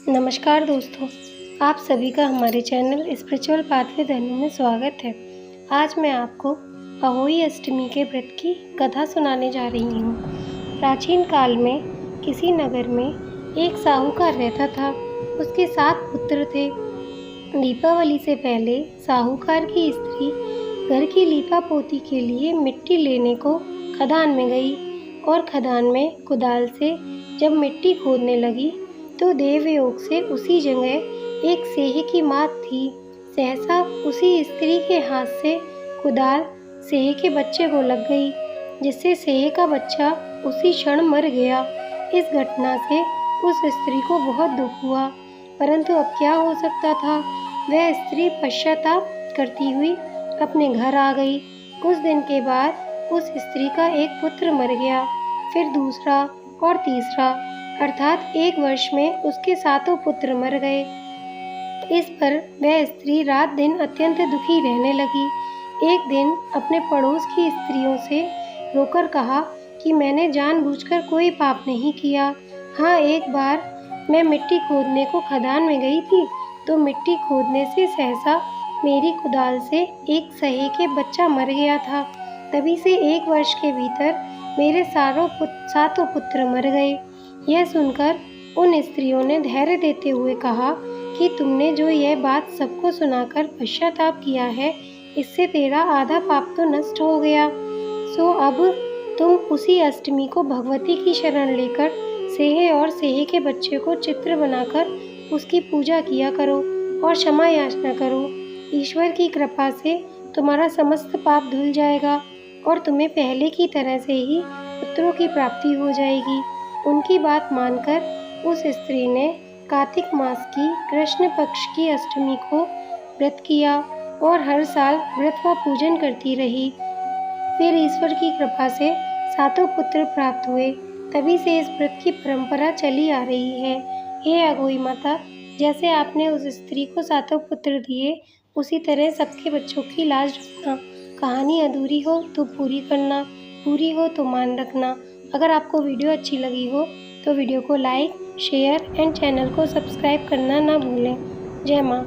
नमस्कार दोस्तों, आप सभी का हमारे चैनल स्पिरिचुअल पाथवे धनु में स्वागत है। आज मैं आपको अहोई अष्टमी के व्रत की कथा सुनाने जा रही हूँ। प्राचीन काल में किसी नगर में एक साहूकार रहता था। उसके 7 पुत्र थे। दीपावली से पहले साहूकार की स्त्री घर की लीपा पोती के लिए मिट्टी लेने को खदान में गई और खदान में कुदाल से जब मिट्टी खोदने लगी तो देवयोग से उसी जगह एक सेह की मात थी। सहसा उसी स्त्री के हाथ से कुदाल सेह के बच्चे को लग गई, जिससे सेह का बच्चा उसी क्षण मर गया। इस घटना से उस स्त्री को बहुत दुख हुआ, परंतु अब क्या हो सकता था। वह स्त्री पश्चाताप करती हुई अपने घर आ गई। कुछ दिन के बाद उस स्त्री का एक पुत्र मर गया, फिर दूसरा और तीसरा, अर्थात 1 वर्ष में उसके 7 पुत्र मर गए। इस पर वह स्त्री रात दिन अत्यंत दुखी रहने लगी। एक दिन अपने पड़ोस की स्त्रियों से रोकर कहा कि मैंने जानबूझकर कोई पाप नहीं किया। हाँ, एक बार मैं मिट्टी खोदने को खदान में गई थी, तो मिट्टी खोदने से सहसा मेरी कुदाल से एक सहे के बच्चा मर गया था। तभी से 1 वर्ष के भीतर मेरे 7 पुत्र मर गए। यह सुनकर उन स्त्रियों ने धैर्य देते हुए कहा कि तुमने जो यह बात सबको सुनाकर पश्चाताप किया है, इससे तेरा आधा पाप तो नष्ट हो गया। सो अब तुम उसी अष्टमी को भगवती की शरण लेकर सेह और सेह के बच्चे को चित्र बनाकर उसकी पूजा किया करो और क्षमा याचना करो। ईश्वर की कृपा से तुम्हारा समस्त पाप धुल जाएगा और तुम्हें पहले की तरह से ही पुत्रों की प्राप्ति हो जाएगी। उनकी बात मानकर उस स्त्री ने कार्तिक मास की कृष्ण पक्ष की अष्टमी को व्रत किया और हर साल व्रत व पूजन करती रही। फिर ईश्वर की कृपा से 7 पुत्र प्राप्त हुए। तभी से इस व्रत की परंपरा चली आ रही है। हे अघोई माता, जैसे आपने उस स्त्री को 7 पुत्र दिए, उसी तरह सबके बच्चों की लाज रखना। कहानी अधूरी हो तो पूरी करना, पूरी हो तो मान रखना। अगर आपको वीडियो अच्छी लगी हो तो वीडियो को लाइक, शेयर एंड चैनल को सब्सक्राइब करना ना भूलें। जय माँ।